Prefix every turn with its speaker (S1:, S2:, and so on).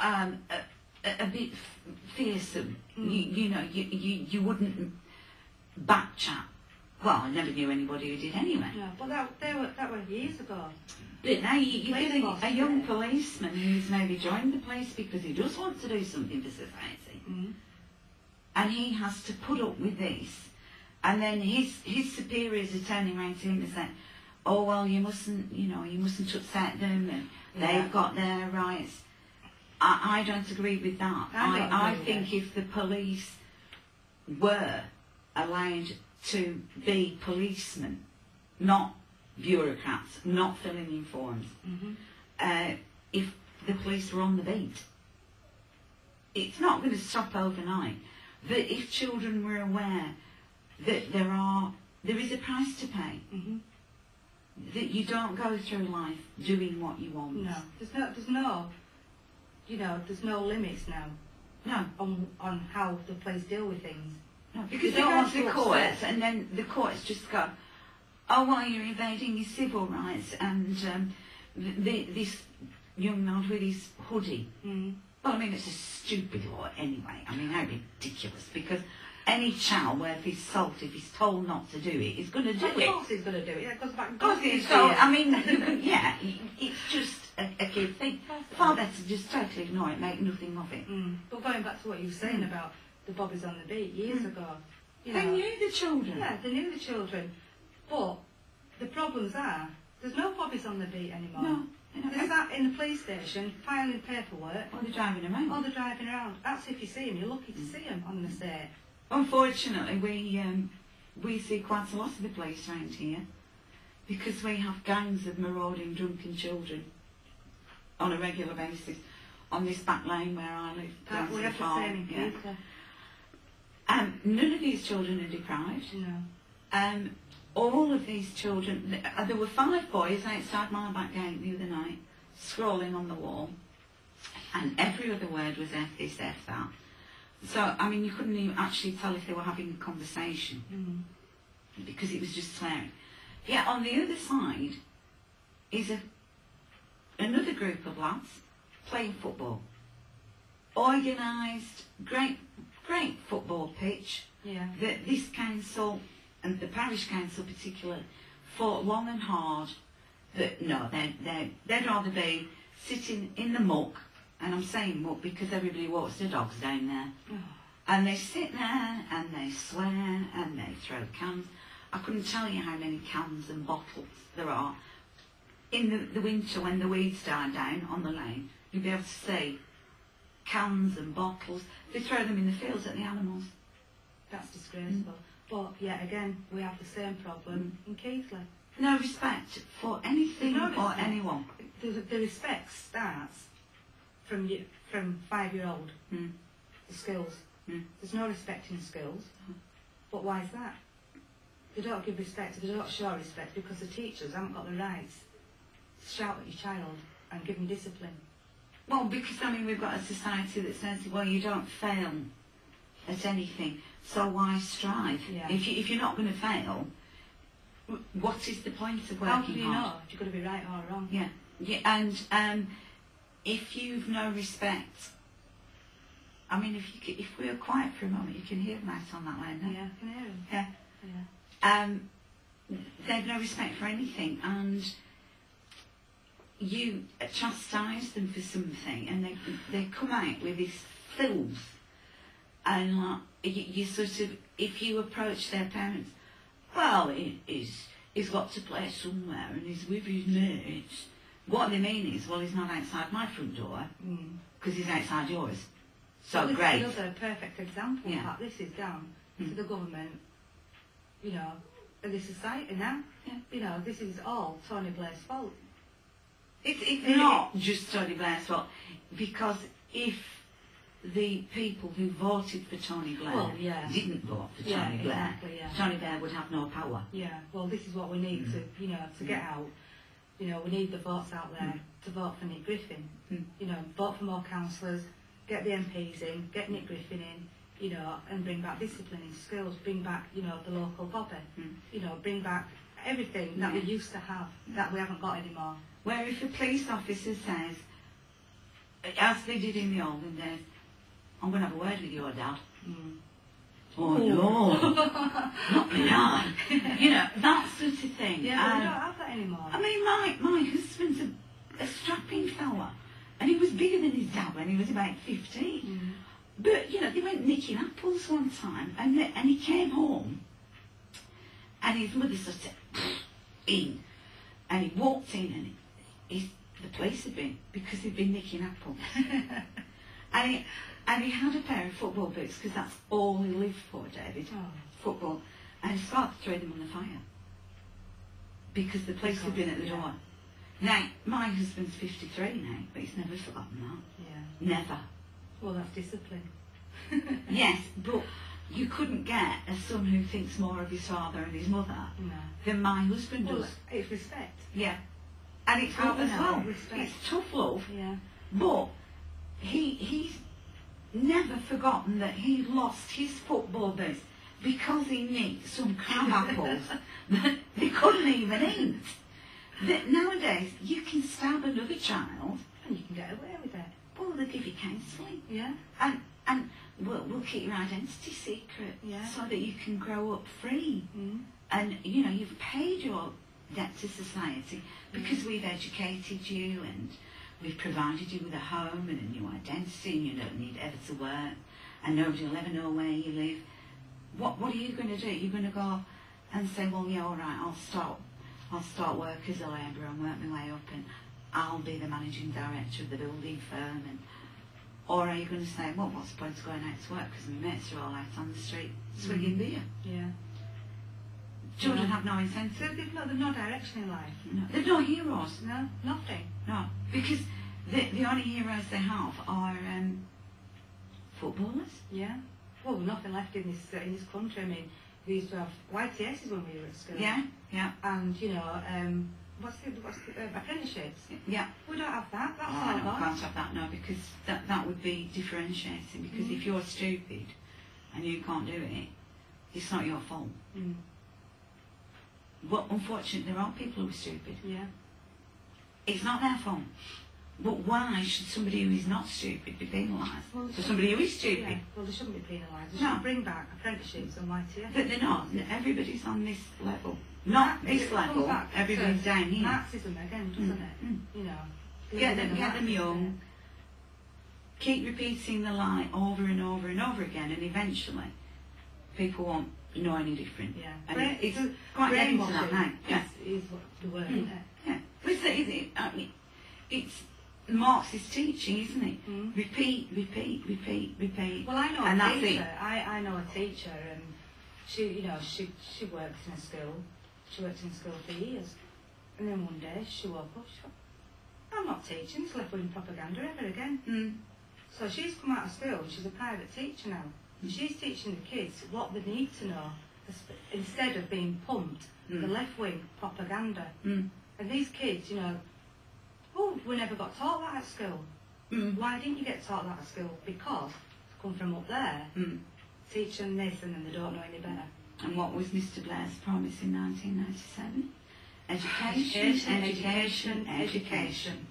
S1: a bit fearsome. You wouldn't back chat. Well, I never knew anybody who did anyway.
S2: No, but that were years ago.
S1: But now you get a young policeman who's maybe joined the police because he does want to do something for society, and he has to put up with this, and then his superiors are turning around to him and saying, "Oh well, you mustn't upset them, and they've got their rights." I don't agree with that. I think if the police were allowed to be policemen, not bureaucrats, not filling in forms, if the police were on the beat, it's not going to stop overnight. But if children were aware that there is a price to pay, that you don't go through life doing what you want.
S2: No, there's no limits now.
S1: No,
S2: on how the police deal with things.
S1: No, because they go to the courts, and then the courts just go, "Oh, well, you're invading your civil rights," and this young lad with his hoodie. Well, I mean, it's a stupid law anyway. I mean, how ridiculous, because any child worth his salt, if he's told not to do it, is going to do it.
S2: Of course he's going to do it. That goes back.
S1: So, I mean, yeah, it's just a kid thing. Far better just totally ignore it, make nothing of it.
S2: But going back to what you were saying about the bobbies on the beat years ago.
S1: They knew the children.
S2: Yeah, they knew the children. But the problems are, there's no bobbies on the beat anymore.
S1: No.
S2: They're sat in the police station, filing paperwork.
S1: Or they're driving around.
S2: That's if you see them. You're lucky to see them on the estate.
S1: Unfortunately, we see quite a lot of the police around here because we have gangs of marauding drunken children on a regular basis on this back lane where I live.
S2: We have the same in Keighley.
S1: None of these children are deprived.
S2: No.
S1: All of these children, there were 5 boys outside my back gate the other night, scrolling on the wall, and every other word was F this, F that. So, I mean, you couldn't even actually tell if they were having a conversation, because it was just swearing. Yet on the other side is another group of lads playing football. Organised, great football pitch that this council, and the parish council particularly, fought long and hard that no, they'd rather be sitting in the muck, and I'm saying muck because everybody walks their dogs down there, and they sit there and they swear and they throw cans. I couldn't tell you how many cans and bottles there are. In the winter when the weeds die down on the lane, you'll be able to see cans and bottles. They throw them in the fields at the animals.
S2: That's disgraceful. But yet again, we have the same problem in Keighley.
S1: No respect for anything or anyone.
S2: The respect starts from 5-year-old. The schools. There's no respect in schools. But why is that? They don't give respect, they don't show respect because the teachers haven't got the rights to shout at your child and give them discipline.
S1: Well, because, I mean, we've got a society that says, well, you don't fail at anything, so why strive?
S2: Yeah.
S1: If you're not going to fail, what is the point of working hard?
S2: How do you know if you're going to be right or wrong?
S1: Yeah, and if you've no respect, I mean, if we were quiet for a moment, you can hear them out on that line, no?
S2: Yeah, I can hear them.
S1: Yeah. They've no respect for anything, and you chastise them for something, and they come out with this filth, and you sort of, if you approach their parents, well, he's got to play somewhere, and he's with his mates. What they mean is, well, he's not outside my front door, because he's outside yours. So
S2: well,
S1: great.
S2: This is another perfect example of that. This is down to the government, you know, and the society now. Yeah. You know, this is all Tony Blair's fault.
S1: It's not just Tony Blair's fault, because if the people who voted for Tony Blair didn't vote for Tony Blair, Tony Blair would have no power.
S2: Yeah, well, this is what we need to, you know, to get out. You know, we need the votes out there to vote for Nick Griffin. You know, vote for more councillors, get the MPs in, get Nick Griffin in, you know, and bring back discipline in schools, bring back, you know, the local bobby, you know, bring back everything that we used to have that we haven't got anymore.
S1: Where if a police officer says, as they did in the olden days, I'm going to have a word with your dad.
S2: Mm.
S1: Oh no, not my dad. You know, that sort of thing.
S2: Yeah, we don't have that anymore.
S1: I mean, my husband's a strapping fella, and he was bigger than his dad when he was about 15.
S2: Mm.
S1: But, you know, they went nicking apples one time, and he came home, and his mother sort of in, and he walked in, and the police had been, because he'd been nicking apples. and he had a pair of football boots, because that's all he lived for, David, football, and he started throwing them on the fire, because the police had been at the door. Now, my husband's 53 now, but he's never forgotten that.
S2: Yeah.
S1: Never.
S2: Well, that's discipline.
S1: Yes, but you couldn't get a son who thinks more of his father and his mother than my husband does.
S2: It's respect.
S1: Yeah. And it's love as well. It's tough love.
S2: Yeah.
S1: But he's never forgotten that he lost his football boots because he nicked some crab apples that they couldn't even eat. That nowadays, you can stab another child
S2: And you can get away with it.
S1: well, they'll give you counselling.
S2: Yeah.
S1: And we'll keep your identity secret so that you can grow up free.
S2: Mm.
S1: And, you know, you've paid your debt to society because we've educated you and we've provided you with a home and a new identity and you don't need ever to work and nobody will ever know where you live. What are you going to do? You're going to go and say, well, yeah, all right, I'll start work as a labourer and work my way up and I'll be the managing director of the building firm. Or are you going to say, well, what's the point of going out to work because my mates are all out on the street swigging beer?
S2: Yeah.
S1: Children have no incentive.
S2: They've no direction in life.
S1: No. They're no heroes.
S2: No, nothing.
S1: No, because the only heroes they have are footballers.
S2: Yeah. Well, nothing left in this country. I mean, we used to have YTSs when we were at school.
S1: Yeah, yeah.
S2: And you know, what's the apprenticeships?
S1: Yeah.
S2: We don't have that. That's
S1: Oh,
S2: all
S1: no,
S2: gone.
S1: we can't have that now because that would be differentiating. Because if you're stupid and you can't do it, it's not your fault.
S2: Mm.
S1: But unfortunately, there are people who are stupid.
S2: Yeah.
S1: It's not their fault. But why should somebody who is not stupid be penalised for somebody who is stupid?
S2: Yeah. Well, they shouldn't be penalised. They
S1: No.
S2: should bring back apprenticeships and YTS.
S1: But they're not. Everybody's on this level. Not this level. Everybody's down here.
S2: Marxism again, doesn't it?
S1: Mm.
S2: You know.
S1: Get them young. Keep repeating the lie over and over and over again, and eventually, people won't know any different.
S2: Yeah.
S1: And it's quite getting to that now. Yeah.
S2: Is the word, isn't it?
S1: Yeah. But it's Marxist teaching, isn't it?
S2: Mm.
S1: Repeat, repeat, repeat, repeat.
S2: Well, I know
S1: and
S2: a teacher. I know a teacher, and she works in a school. She worked in a school for years, and then one day she woke up. She thought, I'm not teaching this left-wing propaganda ever again.
S1: Mm.
S2: So she's come out of school. She's a private teacher now. And she's teaching the kids what they need to know instead of being pumped the left-wing propaganda.
S1: Mm.
S2: And these kids, you know, we never got taught that at school.
S1: Mm.
S2: Why didn't you get taught that at school? Because they come from up there, teaching this, and then they don't know any better.
S1: And what was Mr. Blair's promise in 1997? Education, education, education.